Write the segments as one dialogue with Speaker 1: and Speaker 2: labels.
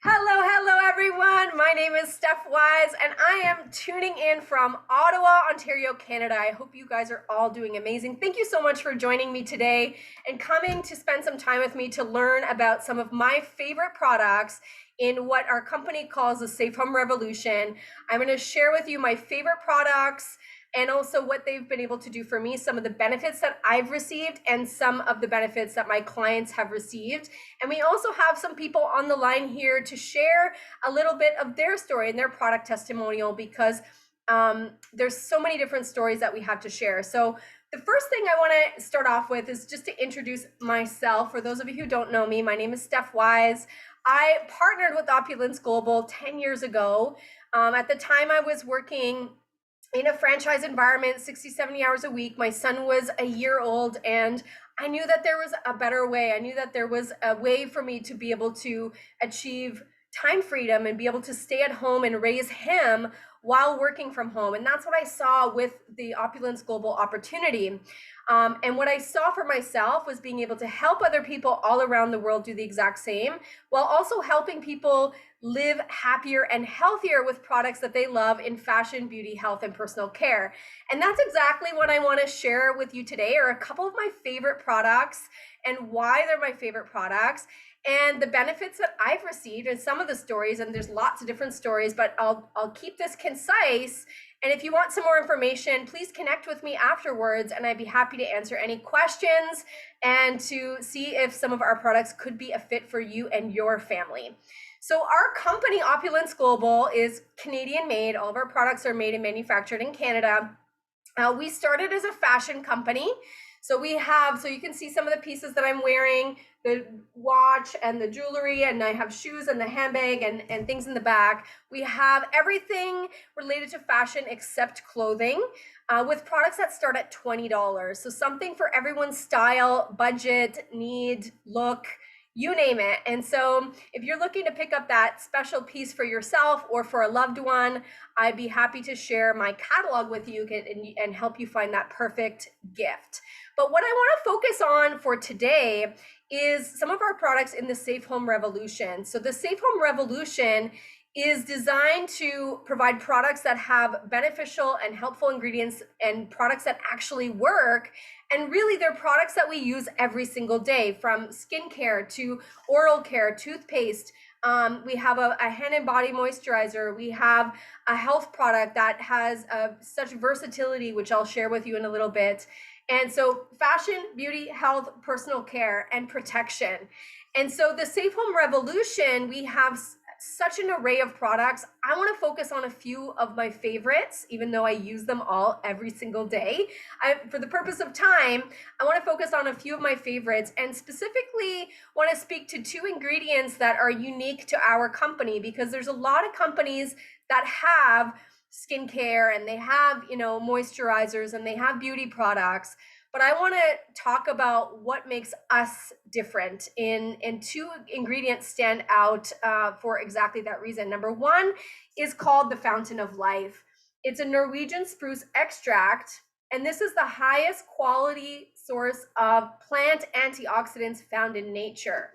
Speaker 1: Hello, everyone. My name is Steph Wise, and I am tuning in from Ottawa, Ontario, Canada. I hope you guys are all doing amazing. Thank you so much for joining me today and coming to spend some time with me to learn about some of my favorite products in what our company calls the Safe Home Revolution. I'm going to share with you my favorite products and also what they've been able to do for me, some of the benefits that I've received, and some of the benefits that my clients have received. And we also have some people on the line here to share a little bit of their story and their product testimonial because there's so many different stories that we have to share. So the first thing I want to start off with is just to introduce myself. For those of you who don't know me, my name is Steph Wise. I partnered with Opulence Global 10 years ago. At the time I was working in a franchise environment 60, 70 hours a week. My son was a year old, and I knew that there was a better way. I knew that there was a way for me to be able to achieve time freedom and be able to stay at home and raise him while working from home. And that's what I saw with the Opulence Global opportunity. And what I saw for myself was being able to help other people all around the world do the exact same, while also helping people live happier and healthier with products that they love in fashion, beauty, health, and personal care. And that's exactly what I want to share with you today, are a couple of my favorite products and why they're my favorite products and the benefits that I've received and some of the stories. And there's lots of different stories, but I'll keep this concise. And if you want some more information, please connect with me afterwards, and I'd be happy to answer any questions and to see if some of our products could be a fit for you and your family. So our company, Opulence Global, is Canadian made. All of our products are made and manufactured in Canada. We started as a fashion company. So you can see some of the pieces that I'm wearing, the watch and the jewelry, and I have shoes and the handbag and things in the back. We have everything related to fashion except clothing, with products that start at $20. So something for everyone's style, budget, need, look, you name it. And so if you're looking to pick up that special piece for yourself or for a loved one, I'd be happy to share my catalog with you and help you find that perfect gift. But what I want to focus on for today is some of our products in the Safe Home Revolution. So the Safe Home Revolution is designed to provide products that have beneficial and helpful ingredients and products that actually work. And really, they're products that we use every single day, from skincare to oral care, toothpaste. We have a hand and body moisturizer. We have a health product that has such versatility, which I'll share with you in a little bit. And so fashion, beauty, health, personal care, and protection. And so the Safe Home Revolution, we have such an array of products. I want to focus on a few of my favorites, even though I use them all every single day. For the purpose of time, I want to focus on a few of my favorites, and specifically want to speak to two ingredients that are unique to our company, because there's a lot of companies that have skincare and they have, moisturizers and they have beauty products. But I want to talk about what makes us different, and two ingredients stand out for exactly that reason. Number one is called the Fountain of Life. It's a Norwegian spruce extract, and this is the highest quality source of plant antioxidants found in nature.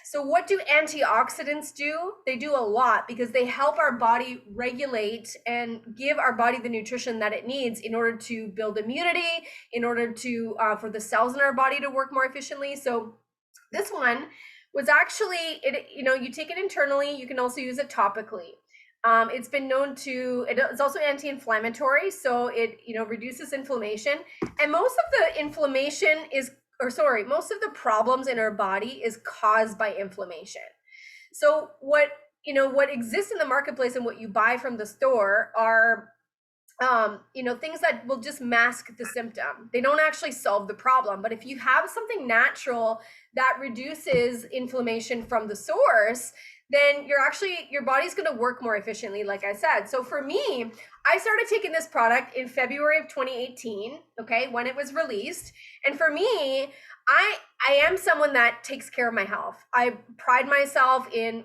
Speaker 1: So what do antioxidants do? They do a lot, because they help our body regulate and give our body the nutrition that it needs in order to build immunity, in order to for the cells in our body to work more efficiently. So this one was actually, you take it internally. You can also use it topically. It's been known it's also anti-inflammatory, so it reduces inflammation. And most of the inflammation most of the problems in our body is caused by inflammation. So what exists in the marketplace and what you buy from the store are things that will just mask the symptom. They don't actually solve the problem. But if you have something natural that reduces inflammation from the source, then your body's going to work more efficiently, like I said. So for me, I started taking this product in February of 2018, okay, when it was released. And for me, I am someone that takes care of my health. I pride myself in,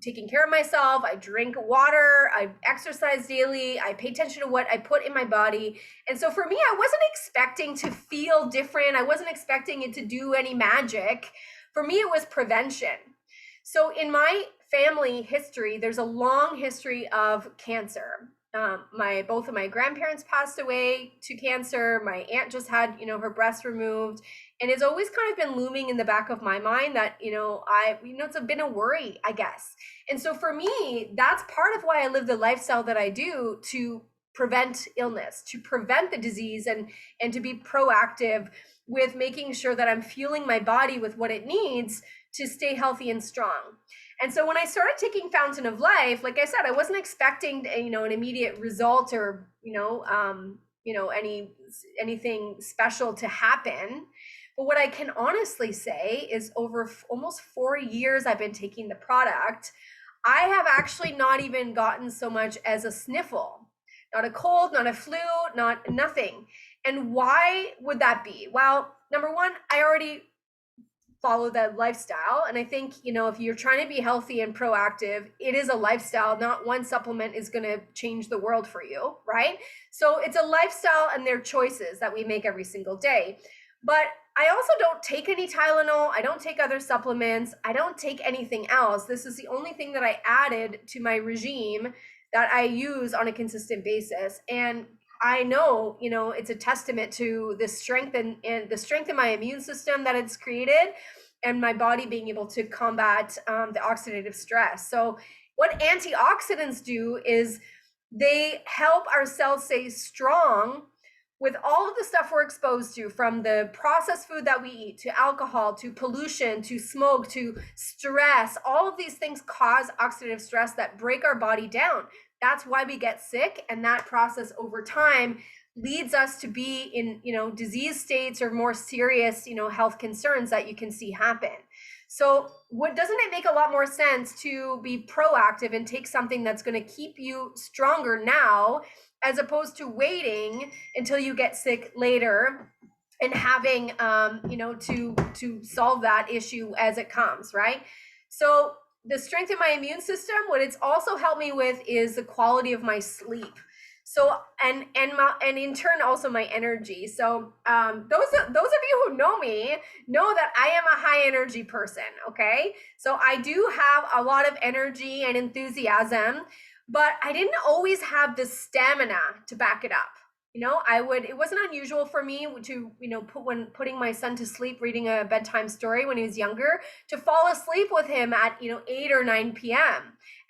Speaker 1: taking care of myself. I drink water, I exercise daily, I pay attention to what I put in my body. And so for me, I wasn't expecting to feel different. I wasn't expecting it to do any magic. For me, it was prevention. So in my family history, there's a long history of cancer. Both of my grandparents passed away to cancer. My aunt just had, her breast removed, and it's always kind of been looming in the back of my mind that, it's been a worry, I guess. And so for me, that's part of why I live the lifestyle that I do, to prevent illness, to prevent the disease, and to be proactive with making sure that I'm fueling my body with what it needs to stay healthy and strong. And so when I started taking Fountain of Life, like I said, I wasn't expecting, an immediate result, or, anything special to happen. But what I can honestly say is, over almost 4 years I've been taking the product, I have actually not even gotten so much as a sniffle, not a cold, not a flu, nothing. And why would that be? Well, number one, I already follow that lifestyle. And I think, if you're trying to be healthy and proactive, it is a lifestyle. Not one supplement is going to change the world for you, right? So it's a lifestyle, and they're choices that we make every single day. But I also don't take any Tylenol. I don't take other supplements. I don't take anything else. This is the only thing that I added to my regime that I use on a consistent basis. And I know, it's a testament to the strength and the strength of my immune system that it's created, and my body being able to combat the oxidative stress. So what antioxidants do is they help our cells stay strong with all of the stuff we're exposed to, from the processed food that we eat, to alcohol, to pollution, to smoke, to stress. All of these things cause oxidative stress that break our body down. That's why we get sick, and that process over time leads us to be in, disease states or more serious, health concerns that you can see happen. So doesn't it make a lot more sense to be proactive and take something that's going to keep you stronger now, as opposed to waiting until you get sick later and having, to solve that issue as it comes, right? So the strength of my immune system, what it's also helped me with is the quality of my sleep. So, and in turn also my energy. So those of you who know me know that I am a high energy person, okay? So I do have a lot of energy and enthusiasm, but I didn't always have the stamina to back it up. It wasn't unusual for me to, when putting my son to sleep, reading a bedtime story when he was younger, to fall asleep with him at, 8 or 9 p.m.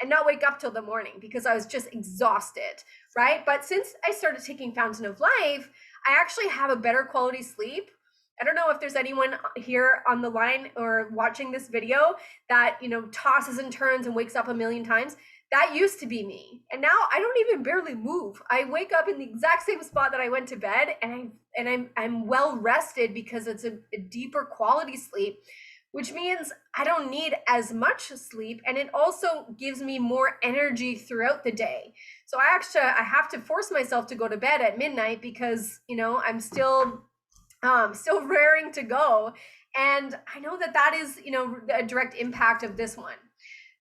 Speaker 1: and not wake up till the morning because I was just exhausted, right? But since I started taking Fountain of Life, I actually have a better quality sleep. I don't know if there's anyone here on the line or watching this video that, tosses and turns and wakes up a million times. That used to be me. And now I don't even barely move. I wake up in the exact same spot that I went to bed, and I'm well rested because it's a deeper quality sleep, which means I don't need as much sleep, and it also gives me more energy throughout the day. So I have to force myself to go to bed at midnight because, I'm still raring to go. And I know that is, a direct impact of this one.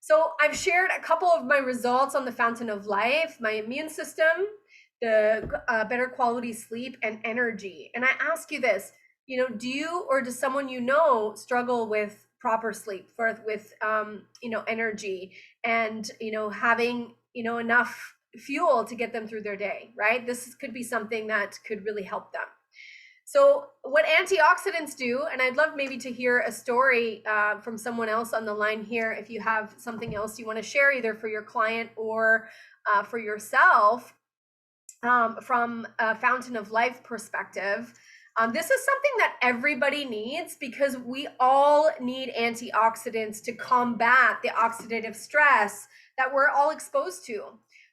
Speaker 1: So I've shared a couple of my results on the Fountain of Life, my immune system, the better quality sleep, and energy. And I ask you this, do you or does someone struggle with proper sleep, with energy, and having enough fuel to get them through their day, right? This could be something that could really help them. So what antioxidants do, and I'd love maybe to hear a story from someone else on the line here, if you have something else you want to share, either for your client or for yourself, from a Fountain of Life perspective. This is something that everybody needs, because we all need antioxidants to combat the oxidative stress that we're all exposed to,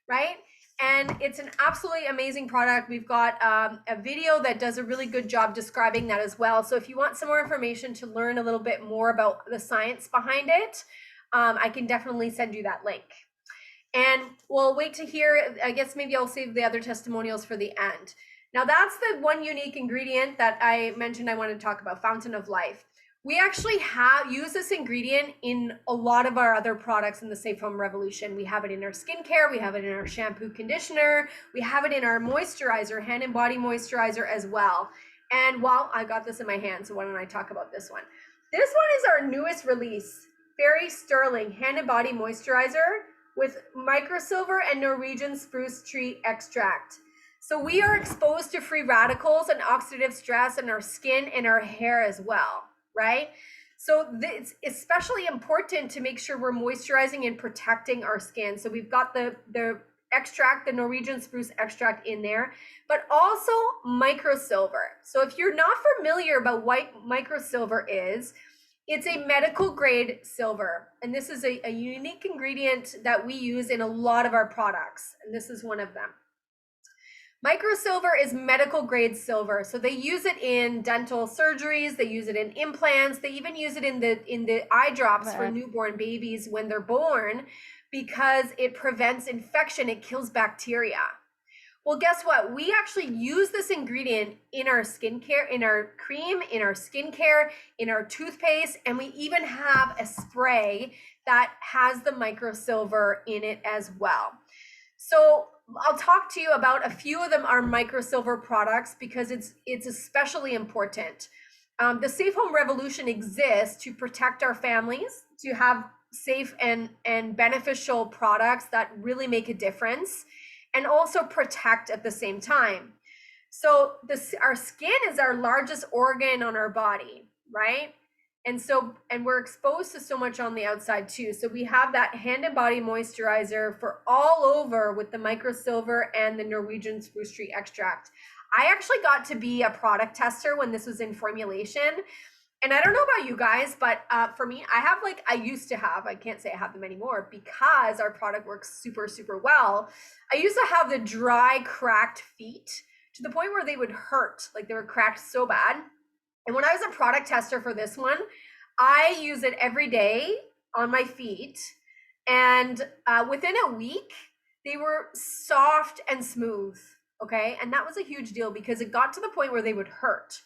Speaker 1: right? And it's an absolutely amazing product. We've got a video that does a really good job describing that as well. So if you want some more information to learn a little bit more about the science behind it, I can definitely send you that link. And we'll wait to hear, I guess maybe I'll save the other testimonials for the end. Now that's the one unique ingredient that I mentioned I wanted to talk about, Fountain of Life. We actually use this ingredient in a lot of our other products in the Safe Home Revolution. We have it in our skincare, we have it in our shampoo conditioner, we have it in our moisturizer, hand and body moisturizer as well. And I got this in my hand, so why don't I talk about this one? This one is our newest release. Fairy Sterling Hand and Body Moisturizer with microsilver and Norwegian spruce tree extract. So we are exposed to free radicals and oxidative stress in our skin and our hair as well, right? So it's especially important to make sure we're moisturizing and protecting our skin. So we've got the extract, the Norwegian spruce extract in there, but also microsilver. So if you're not familiar about what microsilver is, it's a medical grade silver. And this is a unique ingredient that we use in a lot of our products. And this is one of them. Microsilver is medical grade silver. So they use it in dental surgeries, they use it in implants, they even use it in the eye drops for newborn babies when they're born, because it prevents infection, it kills bacteria. Well, guess what? We actually use this ingredient in our skincare, in our cream, in our skincare, in our toothpaste, and we even have a spray that has the microsilver in it as well. So I'll talk to you about a few of them are microsilver products because it's especially important. The Safe Home Revolution exists to protect our families, to have safe and beneficial products that really make a difference, and also protect at the same time. So our skin is our largest organ on our body, right? And we're exposed to so much on the outside too. So we have that hand and body moisturizer for all over with the microsilver and the Norwegian spruce tree extract. I actually got to be a product tester when this was in formulation. And I don't know about you guys, but for me, I used to have, I can't say I have them anymore because our product works super, super well. I used to have the dry, cracked feet to the point where they would hurt, like they were cracked so bad. And when I was a product tester for this one, I use it every day on my feet. And within a week, they were soft and smooth, okay? And that was a huge deal because it got to the point where they would hurt.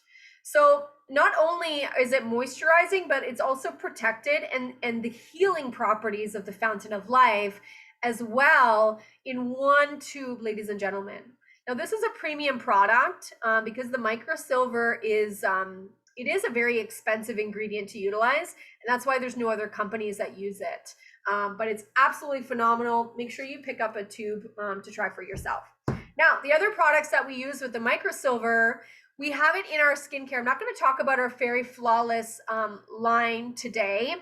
Speaker 1: So not only is it moisturizing, but it's also protected and the healing properties of the Fountain of Life as well in one tube, ladies and gentlemen. Now this is a premium product because the microsilver is it is a very expensive ingredient to utilize, and that's why there's no other companies that use it. But it's absolutely phenomenal. Make sure you pick up a tube to try for yourself. Now, the other products that we use with the microsilver, we have it in our skincare. I'm not going to talk about our Fairy Flawless line today,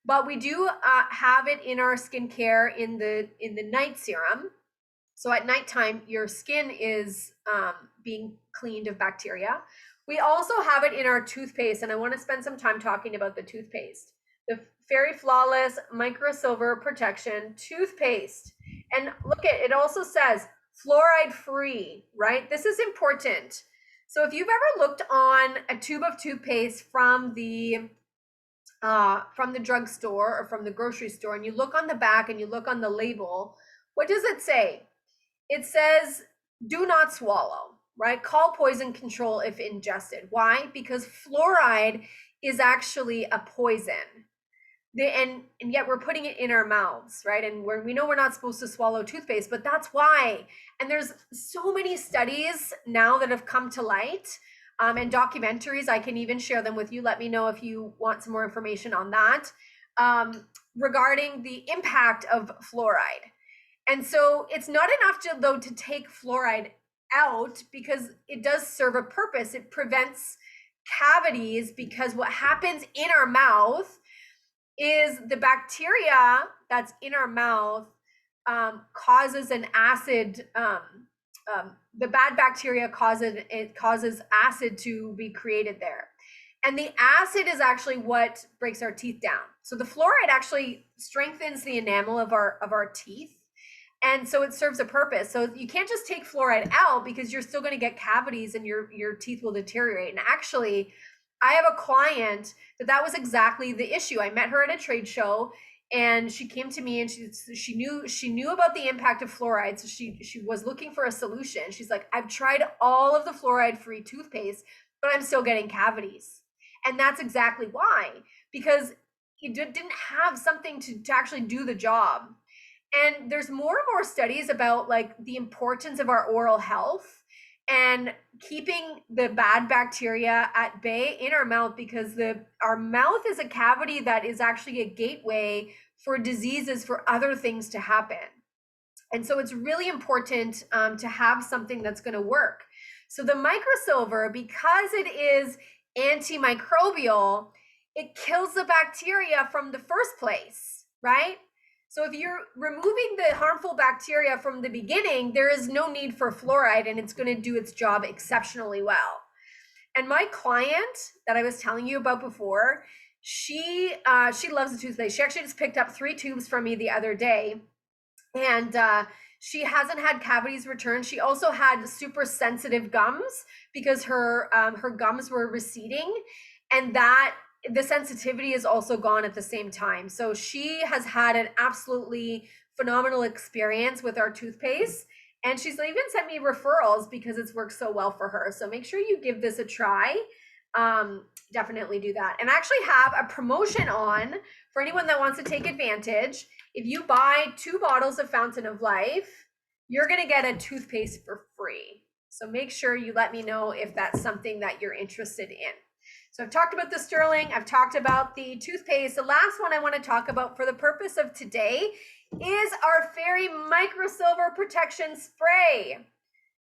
Speaker 1: but we do have it in our skincare in the night serum. So at nighttime, your skin is being cleaned of bacteria. We also have it in our toothpaste, and I want to spend some time talking about the toothpaste. The Fairy Flawless Microsilver Protection Toothpaste. And look at it, also says fluoride free, right? This is important. So if you've ever looked on a tube of toothpaste from the drugstore or from the grocery store, and you look on the back and you look on the label, what does it say? It says, do not swallow, right? Call poison control if ingested. Why? Because fluoride is actually a poison. And yet we're putting it in our mouths, right? And we know we're not supposed to swallow toothpaste, but that's why. And there's so many studies now that have come to light and documentaries. I can even share them with you. Let me know if you want some more information on that regarding the impact of fluoride. And so it's not enough to take fluoride out because it does serve a purpose. It prevents cavities because what happens in our mouth is the bacteria that's in our mouth causes an acid. The bad bacteria causes acid to be created there. And the acid is actually what breaks our teeth down. So the fluoride actually strengthens the enamel of our teeth. And so it serves a purpose. So you can't just take fluoride out because you're still going to get cavities and your teeth will deteriorate. And actually, I have a client that was exactly the issue. I met her at a trade show and she came to me and she knew about the impact of fluoride. So she was looking for a solution. She's like, I've tried all of the fluoride-free toothpaste, but I'm still getting cavities. And that's exactly why, because it didn't have something to actually do the job. And there's more and more studies about like the importance of our oral health and keeping the bad bacteria at bay in our mouth, because our mouth is a cavity that is actually a gateway for diseases, for other things to happen. And so it's really important to have something that's going to work. So the microsilver, because it is antimicrobial, it kills the bacteria from the first place, right? So if you're removing the harmful bacteria from the beginning, there is no need for fluoride, and it's going to do its job exceptionally well. And my client that I was telling you about before, she loves the toothpaste. She actually just picked up 3 tubes from me the other day, and she hasn't had cavities return. She also had super sensitive gums because her gums were receding, and that the sensitivity is also gone at the same time. So she has had an absolutely phenomenal experience with our toothpaste, and she's even sent me referrals because it's worked so well for her. So make sure you give this a try. Definitely do that. And I actually have a promotion on for anyone that wants to take advantage. If you buy 2 bottles of Fountain of Life, you're going to get a toothpaste for free. So make sure you let me know if that's something that you're interested in. So I've talked about the sterling, I've talked about the toothpaste. The last one I want to talk about for the purpose of today is our Fairy Microsilver Protection Spray.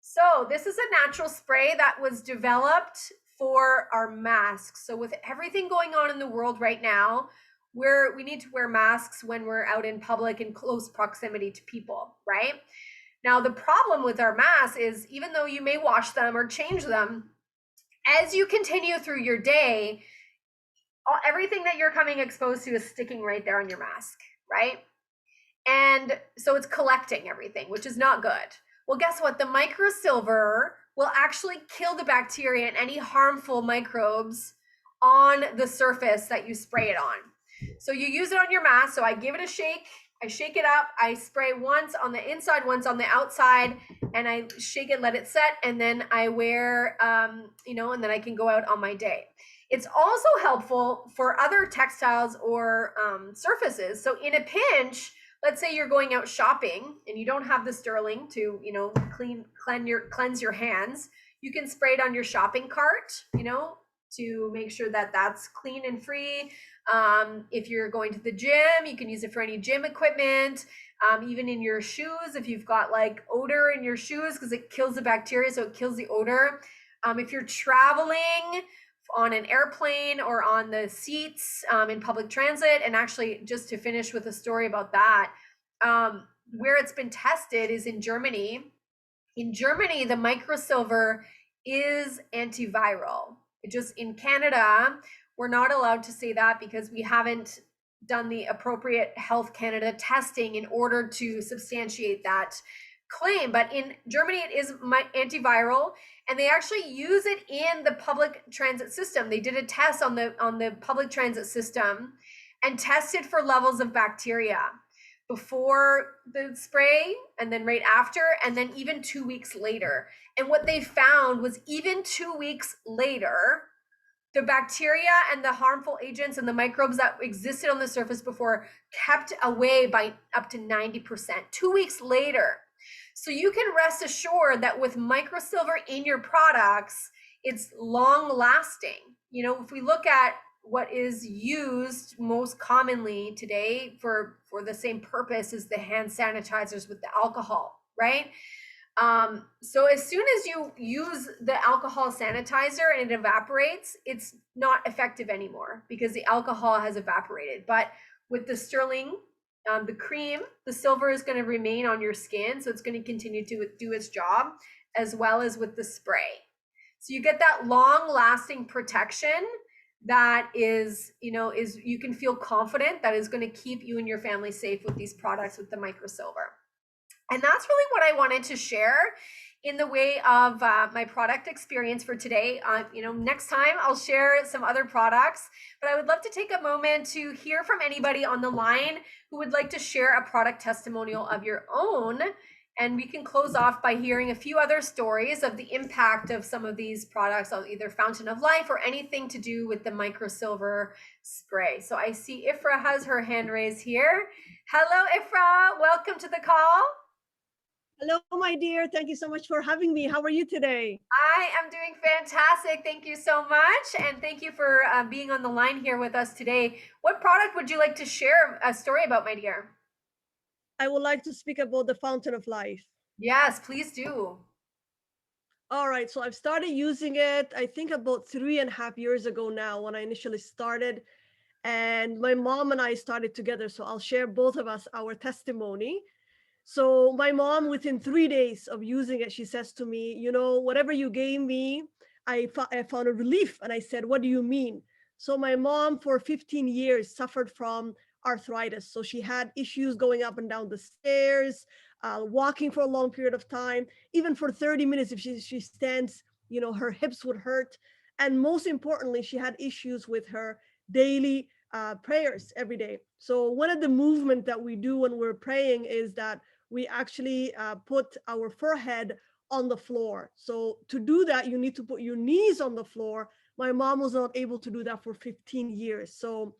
Speaker 1: So this is a natural spray that was developed for our masks. So with everything going on in the world right now, we need to wear masks when we're out in public in close proximity to people, right? Now, the problem with our masks is, even though you may wash them or change them, as you continue through your day, everything that you're coming exposed to is sticking right there on your mask, right? And so it's collecting everything, which is not good. Well, guess what? The microsilver will actually kill the bacteria and any harmful microbes on the surface that you spray it on. So you use it on your mask. So I give it a shake. I shake it up. I spray once on the inside, once on the outside, and I shake it, let it set, and then I wear, and then I can go out on my day. It's also helpful for other textiles or surfaces. So in a pinch, let's say you're going out shopping and you don't have the sterling to, cleanse your hands. You can spray it on your shopping cart, to make sure that that's clean and free. If you're going to the gym, you can use it for any gym equipment, even in your shoes, if you've got like odor in your shoes, because it kills the bacteria, so it kills the odor. If you're traveling on an airplane or on the seats in public transit, and actually just to finish with a story about that, where it's been tested is in Germany. In Germany, the microsilver is antiviral. Just in Canada, we're not allowed to say that because we haven't done the appropriate Health Canada testing in order to substantiate that claim. But in Germany, it is antiviral, and they actually use it in the public transit system. They did a test on the public transit system and tested for levels of bacteria before the spray, and then right after, and then even 2 weeks later. And what they found was, even 2 weeks later, the bacteria and the harmful agents and the microbes that existed on the surface before kept away by up to 90%, 2 weeks later. So you can rest assured that with microsilver in your products, it's long lasting. If we look at what is used most commonly today for the same purpose as the hand sanitizers with the alcohol, right? So as soon as you use the alcohol sanitizer and it evaporates, it's not effective anymore because the alcohol has evaporated. But with the sterling, the cream, the silver is going to remain on your skin, so it's going to continue to do its job, as well as with the spray. So you get that long-lasting protection that is you can feel confident that is going to keep you and your family safe with these products with the microsilver. And that's really what I wanted to share in the way of my product experience for today. Next time I'll share some other products, but I would love to take a moment to hear from anybody on the line who would like to share a product testimonial of your own. And we can close off by hearing a few other stories of the impact of some of these products on either Fountain of Life or anything to do with the microsilver spray. So I see Ifra has her hand raised here. Hello, Ifra. Welcome to the call.
Speaker 2: Hello, my dear. Thank you so much for having me. How are you today?
Speaker 1: I am doing fantastic. Thank you so much. And thank you for being on the line here with us today. What product would you like to share a story about, my dear?
Speaker 2: I would like to speak about the fountain of life.
Speaker 1: Yes, please do.
Speaker 2: All right, so I've started using it, I think about 3.5 years ago now when I initially started. And my mom and I started together. So I'll share both of us our testimony. So my mom, within 3 days of using it, she says to me, whatever you gave me, I found a relief. And I said, what do you mean? So my mom, for 15 years, suffered from arthritis. So she had issues going up and down the stairs, walking for a long period of time, even for 30 minutes. If she stands, her hips would hurt. And most importantly, she had issues with her daily prayers every day. So one of the movement that we do when we're praying is that we actually put our forehead on the floor. So to do that, you need to put your knees on the floor. My mom was not able to do that for 15 years. So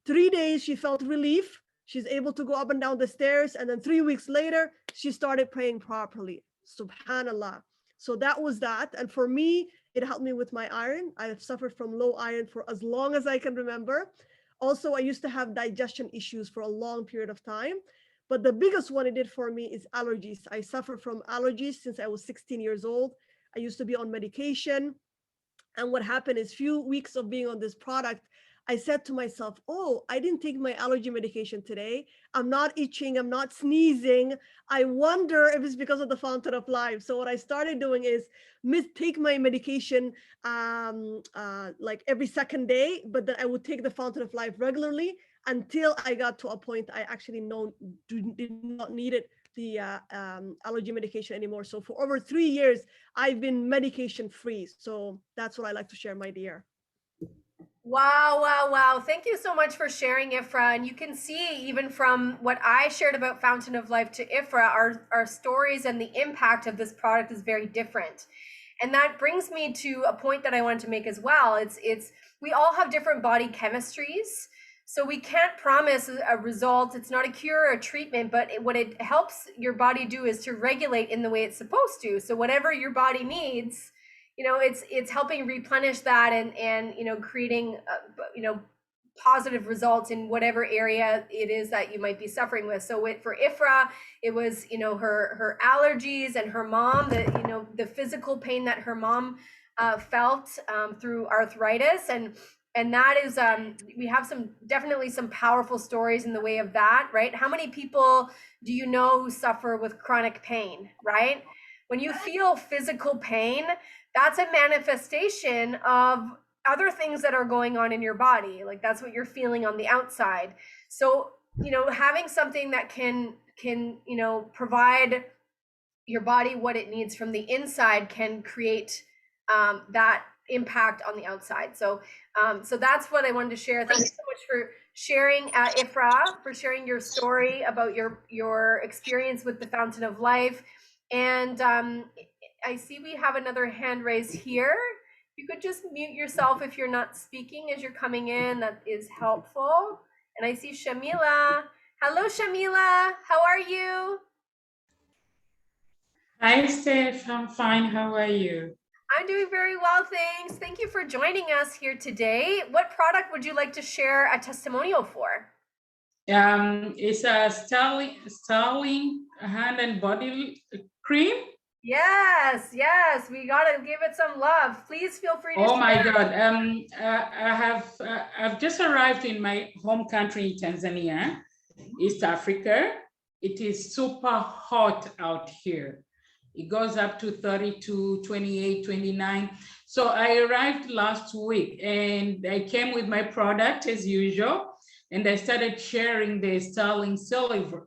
Speaker 2: 3 days she felt relief. She's able to go up and down the stairs. And then 3 weeks later, she started praying properly. Subhanallah. So that was that. And for me, it helped me with my iron. I have suffered from low iron for as long as I can remember. Also, I used to have digestion issues for a long period of time. But the biggest one it did for me is allergies. I suffer from allergies since I was 16 years old. I used to be on medication. And what happened is, few weeks of being on this product, I said to myself, oh, I didn't take my allergy medication today. I'm not itching. I'm not sneezing. I wonder if it's because of the fountain of life. So what I started doing is take my medication like every second day, but then I would take the fountain of life regularly until I got to a point I actually did not need it, the allergy medication anymore. So for over 3 years, I've been medication free. So that's what I like to share, my dear.
Speaker 1: Wow, wow, wow. Thank you so much for sharing, Ifra. And you can see, even from what I shared about Fountain of Life to Ifra, our stories and the impact of this product is very different. And that brings me to a point that I wanted to make as well. It's we all have different body chemistries. So we can't promise a result. It's not a cure or a treatment, but what it helps your body do is to regulate in the way it's supposed to. So whatever your body needs, it's helping replenish that, and creating positive results in whatever area it is that you might be suffering with. So for Ifra, it was her allergies, and her mom, the physical pain that her mom felt through arthritis, and that is we have definitely some powerful stories in the way of that, right? How many people do you know who suffer with chronic pain, right? When you feel physical pain, that's a manifestation of other things that are going on in your body. Like, that's what you're feeling on the outside. So having something that can provide your body what it needs from the inside can create that impact on the outside. So that's what I wanted to share. Thank you so much for sharing, Ifra, for sharing your story about your experience with the Fountain of Life. And I see we have another hand raised here. You could just mute yourself if you're not speaking as you're coming in. That is helpful. And I see Shamila. Hello, Shamila. How are you?
Speaker 3: Hi, Steph. I'm fine. How are you?
Speaker 1: I'm doing very well, thanks. Thank you for joining us here today. What product would you like to share a testimonial for?
Speaker 3: It's a styling hand and body cream.
Speaker 1: Yes, we gotta give it some love. Please feel free to
Speaker 3: Oh my
Speaker 1: share.
Speaker 3: God. I've just arrived in my home country, Tanzania, East Africa. It is super hot out here. It goes up to 32, 28, 29. So I arrived last week and I came with my product as usual. And I started sharing the sterling silver.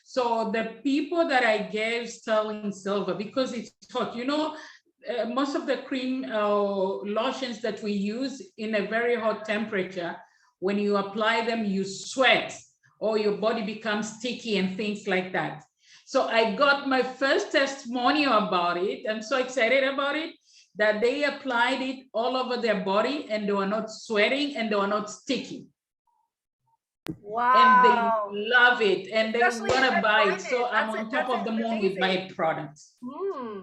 Speaker 3: So the people that I gave sterling silver, because it's hot, most of the cream lotions that we use in a very hot temperature, when you apply them, you sweat or your body becomes sticky and things like that. So I got my first testimonial about it. I'm so excited about it that they applied it all over their body and they were not sweating and they were not sticky. And they
Speaker 1: Wow.
Speaker 3: love it and they
Speaker 1: Especially in
Speaker 3: want to
Speaker 1: that
Speaker 3: buy it.
Speaker 1: climate.
Speaker 3: So I'm on top of the moon with my
Speaker 1: amazing.
Speaker 3: products.
Speaker 1: Hmm.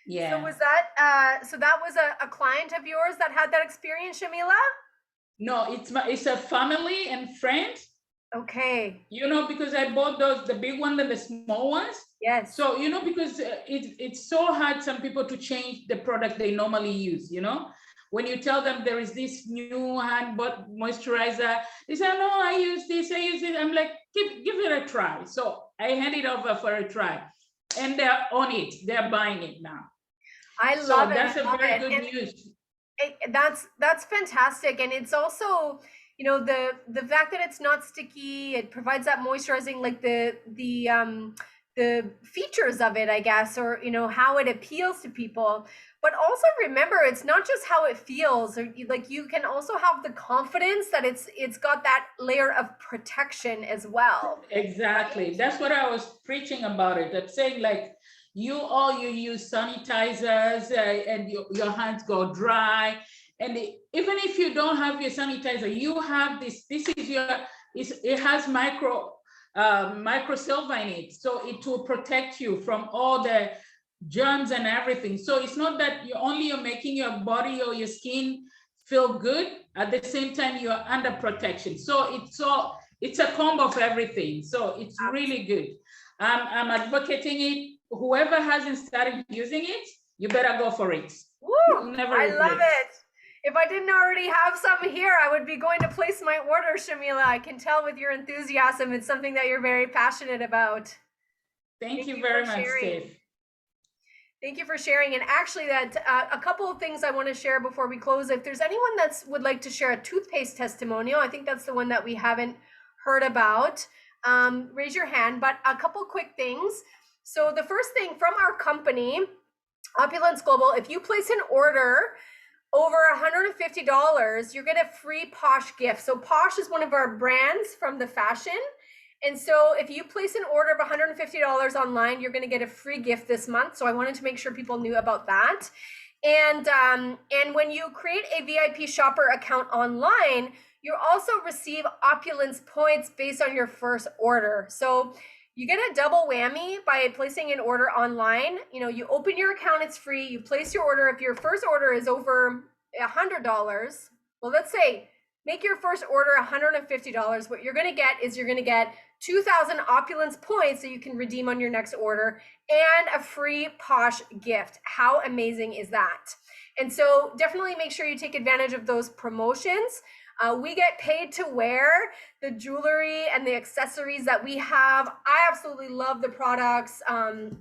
Speaker 3: Yeah.
Speaker 1: So was that so that was a client of yours that had that experience, Shamila?
Speaker 3: No, it's a family and friends.
Speaker 1: Okay.
Speaker 3: You know, because I bought those, the big one and the small ones.
Speaker 1: Yes.
Speaker 3: So, you know, because it's so hard some people to change the product they normally use, you know. When you tell them there is this new hand moisturizer, they say, no, I use this, I use it. I'm like, give it a try. So I hand it over for a try. And they're on it. They're buying it now.
Speaker 1: I
Speaker 3: So
Speaker 1: love it.
Speaker 3: that's a very good
Speaker 1: And
Speaker 3: news.
Speaker 1: that's fantastic, and it's also, you know, the fact that it's not sticky, it provides that moisturizing, like the features of it, I guess, or you know how it appeals to people. But also remember, it's not just how it feels, or like you can also have the confidence that it's got that layer of protection as well.
Speaker 3: Exactly.
Speaker 1: Right?
Speaker 3: That's what I was preaching about it. I'm saying like you use sanitizers and your hands go dry. And even if you don't have your sanitizer, you have this is your, it has microsilver in it. So it will protect you from all the germs and everything. So it's not that you're making your body or your skin feel good. At the same time, you're under protection. So it's a combo of everything. So it's really good. I'm advocating it. Whoever hasn't started using it, you better go for it.
Speaker 1: Woo!
Speaker 3: You'll never
Speaker 1: I
Speaker 3: regret.
Speaker 1: love it. If I didn't already have some here, I would be going to place my order, Shamila. I can tell with your enthusiasm, it's something that you're very passionate about.
Speaker 3: Thank you very much,
Speaker 1: sharing.
Speaker 3: Steph.
Speaker 1: Thank you for sharing. And actually, that a couple of things I want to share before we close. If there's anyone that would like to share a toothpaste testimonial, I think that's the one that we haven't heard about. Raise your hand. But a couple quick things. So the first thing from our company, Opulence Global, if you place an order over $150, you're gonna free Posh gift. So Posh is one of our brands from the fashion. And so if you place an order of $150 online, you're gonna get a free gift this month. So I wanted to make sure people knew about that. And when you create a VIP shopper account online, you also receive Opulence points based on your first order. So you get a double whammy by placing an order online. You know, you open your account, it's free. You place your order. If your first order is over $100, well, let's say make your first order $150. What you're going to get is 2,000 Opulence points that you can redeem on your next order and a free Posh gift. How amazing is that? And so definitely make sure you take advantage of those promotions. We get paid to wear the jewelry and the accessories that we have. I absolutely love the products. And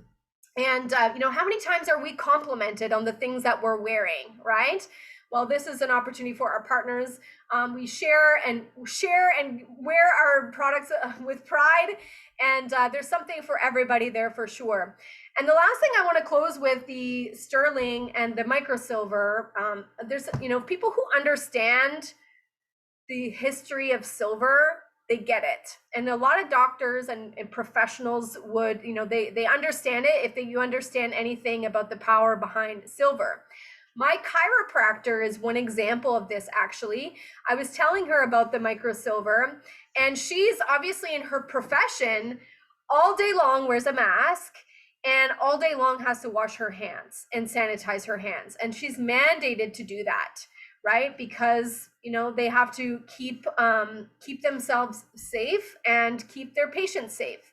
Speaker 1: you know, how many times are we complimented on the things that we're wearing, right? Well, this is an opportunity for our partners. We share and wear our products with pride, and there's something for everybody there for sure. And the last thing I want to close with, the sterling and the microsilver. There's, you know, people who understand the history of silver, they get it. And a lot of doctors and professionals would, you know, they understand it if you understand anything about the power behind silver. My chiropractor is one example of this, actually. I was telling her about the microsilver, and she's obviously in her profession all day long wears a mask and all day long has to wash her hands and sanitize her hands. And she's mandated to do that, right? Because, you know, they have to keep themselves safe and keep their patients safe.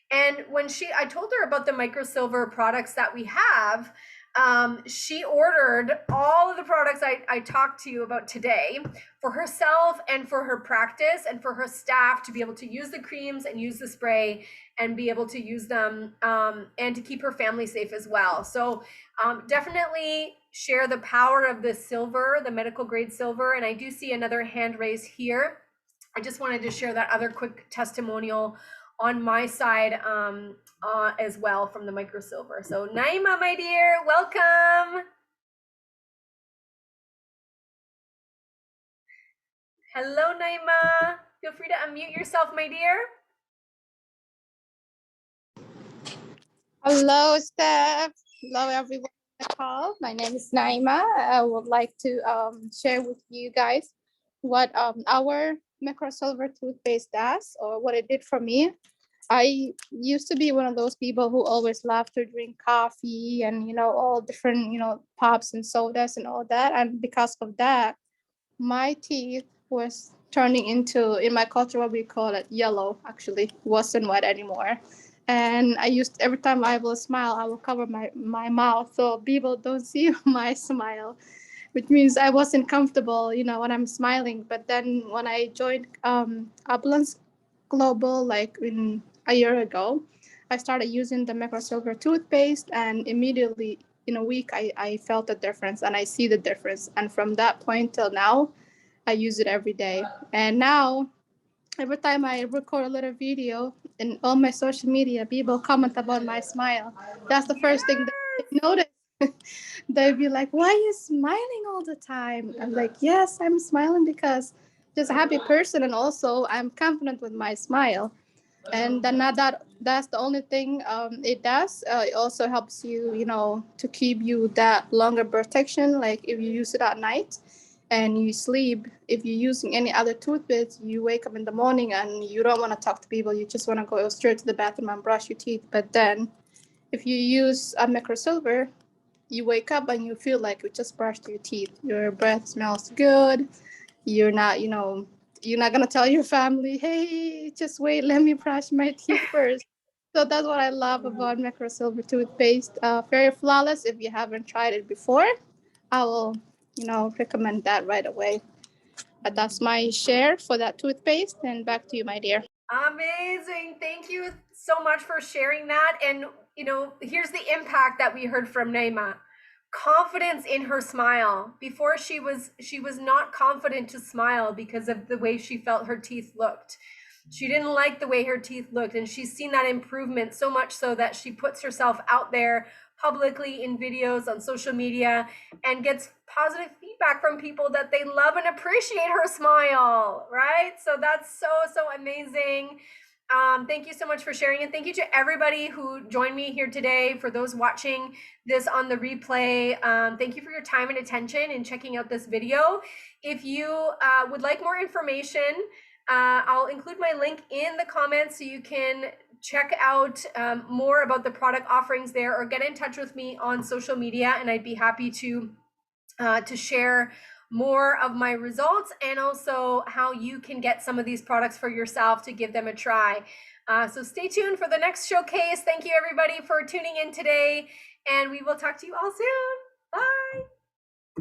Speaker 1: And when I told her about the microsilver products that we have, she ordered all of the products I talked to you about today for herself and for her practice and for her staff to be able to use the creams and use the spray and be able to use them and to keep her family safe as well. So definitely share the power of the silver, the medical grade silver. And I do see another hand raised here. I just wanted to share that other quick testimonial on my side as well from the microsilver. So Naima, my dear, welcome. Hello, Naima. Feel free to unmute yourself, my dear.
Speaker 4: Hello, Steph. Hello, everyone on the call. My name is Naima. I would like to share with you guys what our microsilver toothpaste does, or what it did for me. I used to be one of those people who always loved to drink coffee and, all different, pops and sodas and all that. And because of that, my teeth was turning into, in my culture, what we call it, yellow, actually. It wasn't white anymore. And every time I will smile, I will cover my mouth so people don't see my smile, which means I wasn't comfortable, when I'm smiling. But then when I joined Opulence Global, like in a year ago, I started using the microsilver toothpaste, and immediately in a week, I felt the difference and I see the difference. And from that point till now, I use it every day. And now, every time I record a little video in all my social media, people comment about my smile. That's the first thing that they notice. They'd be like, "Why are you smiling all the time?" I'm like, "Yes, I'm smiling because just a happy person, and also I'm confident with my smile." And then that's the only thing it does. It also helps you, to keep you that longer protection. Like if you use it at night and you sleep, if you're using any other toothpaste, you wake up in the morning and you don't want to talk to people. You just want to go straight to the bathroom and brush your teeth. But then if you use a microsilver, you wake up and you feel like you just brushed your teeth. Your breath smells good. You're not, you're not gonna tell your family, "Hey, just wait, let me brush my teeth first." So that's what I love about microsilver toothpaste. Very flawless. If you haven't tried it before, I will, recommend that right away. That's my share for that toothpaste. And back to you, my dear.
Speaker 1: Amazing. Thank you so much for sharing that. And, here's the impact that we heard from Naima. Confidence in her smile. Before she was not confident to smile because of the way she felt her teeth looked. She didn't like the way her teeth looked, and she's seen that improvement so much so that she puts herself out there publicly in videos on social media and gets positive feedback from people that they love and appreciate her smile, right? So that's so amazing. Thank you so much for sharing, and thank you to everybody who joined me here today. For those watching this on the replay, thank you for your time and attention in checking out this video. If you would like more information, I'll include my link in the comments so you can check out more about the product offerings there, or get in touch with me on social media, and I'd be happy to share more of my results, and also how you can get some of these products for yourself to give them a try. So stay tuned for the next showcase. Thank you everybody for tuning in today, and we will talk to you all soon. Bye.